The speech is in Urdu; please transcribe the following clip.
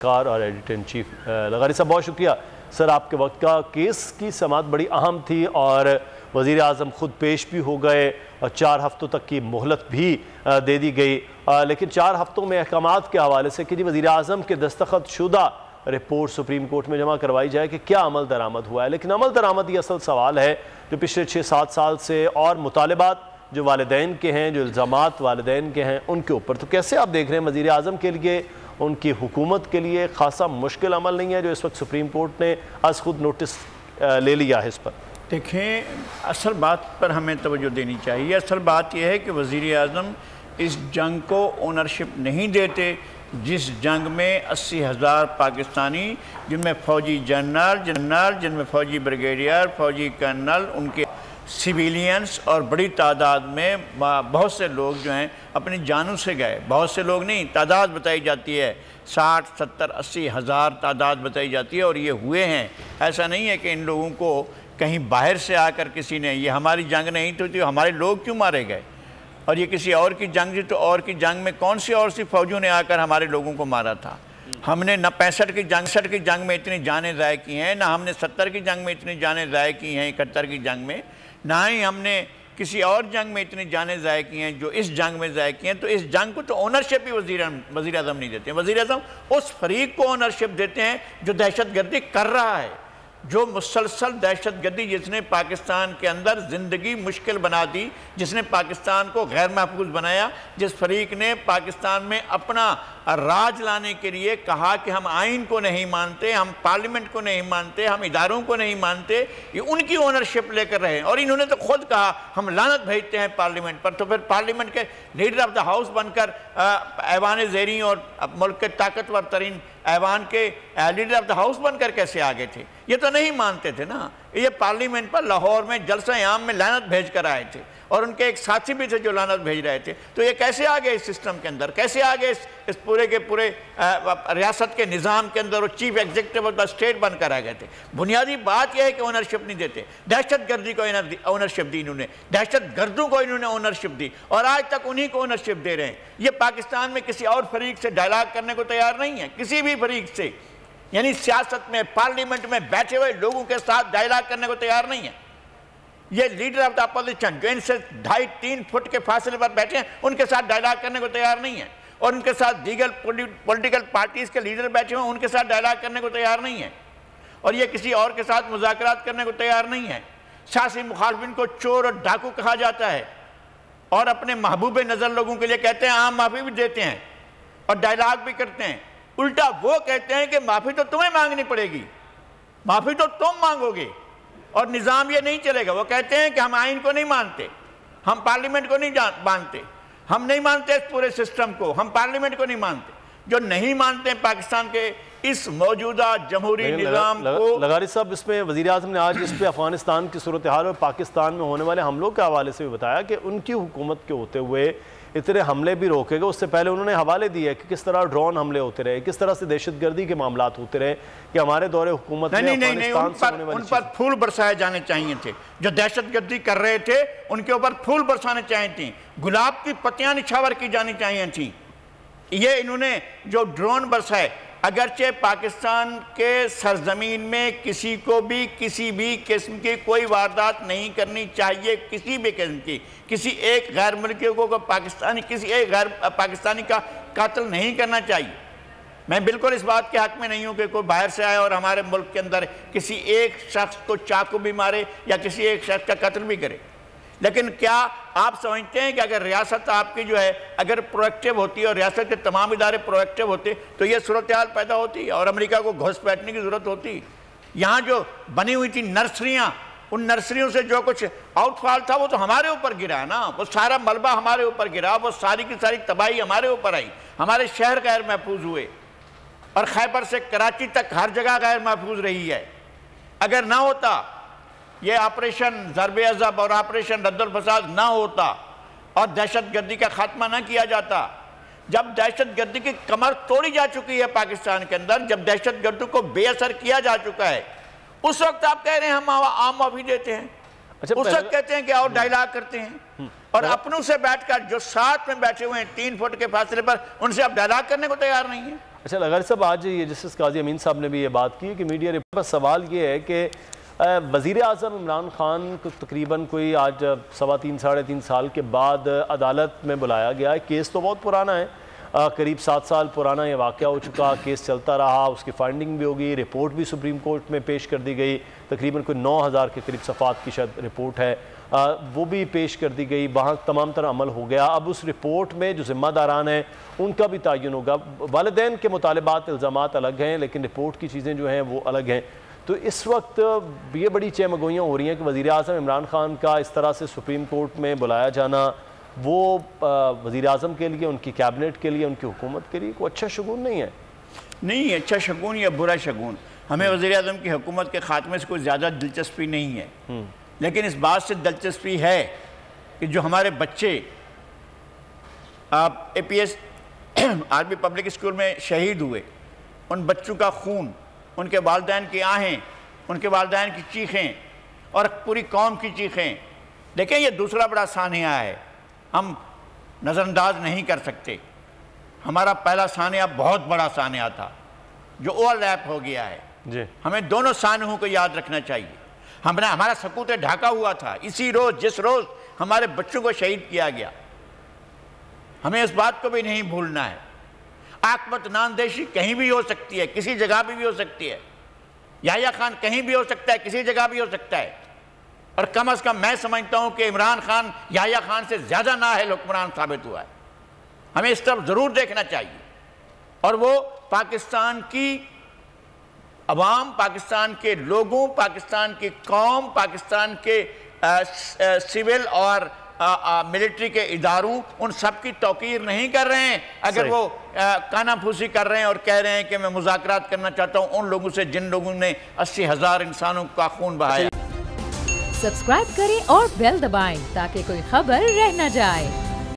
کار اور ایڈیٹر ان چیف لغاری صاحب، بہت شکریہ سر آپ کے وقت کا۔ کیس کی سماعت بڑی اہم تھی اور وزیر اعظم خود پیش بھی ہو گئے اور 4 ہفتوں تک کی مہلت بھی دے دی گئی، لیکن 4 ہفتوں میں احکامات کے حوالے سے کہ وزیر اعظم کے دستخط شدہ رپورٹ سپریم کورٹ میں جمع کروائی جائے کہ کیا عمل درآمد ہوا ہے، لیکن عمل درآمد یہ اصل سوال ہے جو پچھلے 6-7 سال سے، اور مطالبات جو والدین کے ہیں، جو الزامات والدین کے ہیں ان کے اوپر۔ تو کیسے آپ دیکھ رہے ہیں وزیر اعظم کے لیے، ان کی حکومت کے لیے خاصا مشکل عمل نہیں ہے جو اس وقت سپریم کورٹ نے از خود نوٹس لے لیا ہے اس پر؟ دیکھیں، اصل بات پر ہمیں توجہ دینی چاہیے۔ اصل بات یہ ہے کہ وزیر اعظم اس جنگ کو اونرشپ نہیں دیتے جس جنگ میں 80,000 پاکستانی، جن میں فوجی جنرل، جن میں فوجی بریگیڈیئر، فوجی کرنل، ان کے سیویلینز اور بڑی تعداد میں بہت سے لوگ جو ہیں اپنی جانوں سے گئے۔ بہت سے لوگ نہیں، تعداد بتائی جاتی ہے 60، 70، 80,000 تعداد بتائی جاتی ہے، اور یہ ہوئے ہیں۔ ایسا نہیں ہے کہ ان لوگوں کو کہیں باہر سے آ کر کسی نے، یہ ہماری جنگ نہیں تو ہمارے لوگ کیوں مارے گئے، اور یہ کسی اور کی جنگ تھی تو اور کی جنگ میں کون سی اور سی فوجیوں نے آ کر ہمارے لوگوں کو مارا تھا؟ ہم نے نہ 65 کی جنگ میں اتنی جانیں ضائع کی ہیں، نہ ہم نے 70 کی جنگ میں اتنی جانیں ضائع کی ہیں، 71 کی جنگ میں، نہ ہی ہم نے کسی اور جنگ میں اتنی جانیں ضائع کی ہیں جو اس جنگ میں ضائع کی ہیں۔ تو اس جنگ کو تو اونرشپ ہی وزیر اعظم نہیں دیتے ہیں۔ وزیر اعظم اس فریق کو اونرشپ دیتے ہیں جو دہشت گردی کر رہا ہے، جو مسلسل دہشت گردی، جس نے پاکستان کے اندر زندگی مشکل بنا دی، جس نے پاکستان کو غیر محفوظ بنایا، جس فریق نے پاکستان میں اپنا راج لانے کے لیے کہا کہ ہم آئین کو نہیں مانتے، ہم پارلیمنٹ کو نہیں مانتے، ہم اداروں کو نہیں مانتے، یہ ان کی اونرشپ لے کر رہے ہیں۔ اور انہوں نے تو خود کہا ہم لعنت بھیجتے ہیں پارلیمنٹ پر، تو پھر پارلیمنٹ کے لیڈر آف دا ہاؤس بن کر ایوان زیریں اور ملک کے طاقتور ترین ایوان کے لیڈر آف دا ہاؤس بن کر کیسے آگے تھے؟ یہ تو نہیں مانتے تھے نا، یہ پارلیمنٹ پر لاہور میں جلسہ عام میں لعنت بھیج کر آئے تھے، اور ان کے ایک ساتھی بھی تھے جو لعنت بھیج رہے تھے۔ تو یہ کیسے آگے اس سسٹم کے اندر، کیسے آگے اس پورے کے پورے ریاست کے نظام کے اندر وہ chief executive of the state بن کر آ گئے تھے؟ بنیادی بات یہ ہے کہ اونرشپ نہیں دیتے۔ دہشت گردی کو اونرشپ دی انہوں نے، دہشت گردوں کو انہوں نے اونرشپ دی، اور آج تک انہی کو اونرشپ دے رہے ہیں۔ یہ پاکستان میں کسی اور فریق سے ڈائلاگ کرنے کو تیار نہیں ہے، کسی بھی فریق سے، یعنی سیاست میں، پارلیمنٹ میں بیٹھے ہوئے لوگوں کے ساتھ ڈائلاگ کرنے کو تیار نہیں ہے۔ یہ لیڈر آف دا اپوزیشن جو ان سے 2.5-3 فٹ کے فاصلے پر بیٹھے ہیں، ان کے ساتھ ڈائلاگ کرنے کو تیار نہیں ہے، اور ان کے ساتھ دیگر پولیٹیکل پارٹیز کے لیڈر بیٹھے ہوئے ان کے ساتھ ڈائلاگ کرنے کو تیار نہیں ہے، اور یہ کسی اور کے ساتھ مذاکرات کرنے کو تیار نہیں ہے۔ سیاسی مخالفین کو چور اور ڈاکو کہا جاتا ہے، اور اپنے محبوب نظر لوگوں کے لیے کہتے ہیں عام معافی بھی دیتے ہیں اور ڈائلاگ بھی کرتے ہیں۔ الٹا وہ کہتے ہیں کہ معافی تو تمہیں مانگنی پڑے گی، معافی تو تم مانگو گے، اور نظام یہ نہیں چلے گا۔ وہ کہتے ہیں کہ ہم آئین کو نہیں مانتے، ہم پارلیمنٹ کو نہیں مانتے، ہم نہیں مانتے اس پورے سسٹم کو، ہم پارلیمنٹ کو نہیں مانتے۔ جو نہیں مانتے ہیں پاکستان کے اس موجودہ جمہوری نظام کو۔ لغاری صاحب، اس میں وزیر اعظم نے آج اس پہ افغانستان کی صورتحال اور پاکستان میں ہونے والے حملوں کے حوالے سے بھی بتایا کہ ان کی حکومت کے ہوتے ہوئے اتنے حملے بھی روکے گا۔ اس سے پہلے انہوں نے حوالے دیے کہ کس طرح ڈرون حملے ہوتے رہے، کس طرح سے دہشت گردی کے معاملات ہوتے رہے، کہ ہمارے دور حکومت میں افغانستان سے ہونے والی ان پر پھول برسائے جانے چاہیے تھے۔ جو دہشت گردی کر رہے تھے ان کے اوپر پھول برسانے چاہیے تھیں، گلاب کی پتیاں نچھاور کی جانی چاہیے تھیں۔ یہ انہوں نے جو ڈرون برسائے، اگرچہ پاکستان کے سرزمین میں کسی کو بھی کسی بھی قسم کی کوئی واردات نہیں کرنی چاہیے، کسی بھی قسم کی، کسی ایک غیر ملکی کو کسی ایک غیر پاکستانی کا قتل نہیں کرنا چاہیے۔ میں بالکل اس بات کے حق میں نہیں ہوں کہ کوئی باہر سے آئے اور ہمارے ملک کے اندر کسی ایک شخص کو چاقو بھی مارے یا کسی ایک شخص کا قتل بھی کرے، لیکن کیا آپ سمجھتے ہیں کہ اگر ریاست آپ کی جو ہے اگر پرویکٹیو ہوتی ہے اور ریاست کے تمام ادارے پرویکٹیو ہوتے تو یہ صورتحال پیدا ہوتی اور امریکہ کو گھس بیٹھنے کی ضرورت ہوتی؟ یہاں جو بنی ہوئی تھی نرسریاں، ان نرسریوں سے جو کچھ آؤٹ فال تھا وہ تو ہمارے اوپر گرا نا، وہ سارا ملبہ ہمارے اوپر گرا، وہ ساری کی ساری تباہی ہمارے اوپر آئی، ہمارے شہر غیر محفوظ ہوئے، اور خیبر سے کراچی تک ہر جگہ غیر محفوظ رہی ہے۔ اگر نہ ہوتا یہ آپریشن ضرب عضب اور آپریشن رد الفساد نہ ہوتا اور دہشت گردی کا خاتمہ نہ کیا جاتا، جب دہشت گردی کی کمر توڑی جا چکی ہے پاکستان کے اندر، جب دہشت گردوں کو بے اثر کیا جا چکا ہے، اس وقت آپ کہہ رہے ہیں ہم عام معافی دیتے ہیں، اس وقت کہتے ہیں کہ اور ڈائلاگ کرتے ہیں، اور اپنوں سے بیٹھ کر جو ساتھ میں بیٹھے ہوئے ہیں 3 فٹ کے فاصلے پر، ان سے آپ ڈائلاگ کرنے کو تیار نہیں ہیں۔ اچھا لغاری صاحب، آج یہ جسٹس قاضی امین صاحب نے بھی یہ بات کی کہ میڈیا رپورٹ پر سوال یہ ہے کہ وزیر اعظم عمران خان کو تقریباً کوئی آج 3.25 ساڑھے 3 سال کے بعد عدالت میں بلایا گیا ہے. کیس تو بہت پرانا ہے، قریب 7 سال پرانا یہ واقعہ ہو چکا. کیس چلتا رہا، اس کی فائنڈنگ بھی ہوگی، رپورٹ بھی سپریم کورٹ میں پیش کر دی گئی. تقریباً کوئی 9000 کے قریب صفحات کی شاید رپورٹ ہے، وہ بھی پیش کر دی گئی. وہاں تمام طرح عمل ہو گیا. اب اس رپورٹ میں جو ذمہ داران ہیں ان کا بھی تعین ہوگا. والدین کے مطالبات، الزامات الگ ہیں، لیکن رپورٹ کی چیزیں جو ہیں وہ الگ ہیں. تو اس وقت یہ بڑی چہمگوئیاں ہو رہی ہیں کہ وزیر اعظم عمران خان کا اس طرح سے سپریم کورٹ میں بلایا جانا وہ وزیر اعظم کے لیے، ان کی کیبنٹ کے لیے، ان کی حکومت کے لیے کوئی اچھا شگون نہیں ہے. نہیں، اچھا شگون یا برا شگون، ہمیں وزیر اعظم کی حکومت کے خاتمے سے کوئی زیادہ دلچسپی نہیں ہے، لیکن اس بات سے دلچسپی ہے کہ جو ہمارے بچے A P S army public school میں شہید ہوئے، ان بچوں کا خون، ان کے والدین کی آہیں، ان کے والدین کی چیخیں اور پوری قوم کی چیخیں. دیکھیں یہ دوسرا بڑا سانحہ ہے، ہم نظر انداز نہیں کر سکتے. ہمارا پہلا سانحہ بہت بڑا سانحہ تھا جو اوور لیپ ہو گیا ہے. ہمیں دونوں سانحوں کو یاد رکھنا چاہیے. ہمارا سکوت ڈھاکا ہوا تھا اسی روز جس روز ہمارے بچوں کو شہید کیا گیا. ہمیں اس بات کو بھی نہیں بھولنا ہے. عاقبت ناندیشی کہیں بھی ہو سکتی ہے، کسی جگہ بھی ہو سکتی ہے. یحییٰ خان کہیں بھی ہو سکتا ہے، کسی جگہ بھی ہو سکتا ہے. اور کم از کم میں سمجھتا ہوں کہ عمران خان یحییٰ خان سے زیادہ نااہل حکمران ثابت ہوا ہے. ہمیں اس طرف ضرور دیکھنا چاہیے. اور وہ پاکستان کی عوام، پاکستان کے لوگوں، پاکستان کی قوم، پاکستان کے سول اور ملٹری کے اداروں، ان سب کی توقیر نہیں کر رہے ہیں. اگر وہ کانا پھوسی کر رہے ہیں اور کہہ رہے ہیں کہ میں مذاکرات کرنا چاہتا ہوں ان لوگوں سے جن لوگوں نے 80,000 انسانوں کا خون بہایا. سبسکرائب کریں اور بیل دبائیں تاکہ کوئی خبر رہ نہ جائے.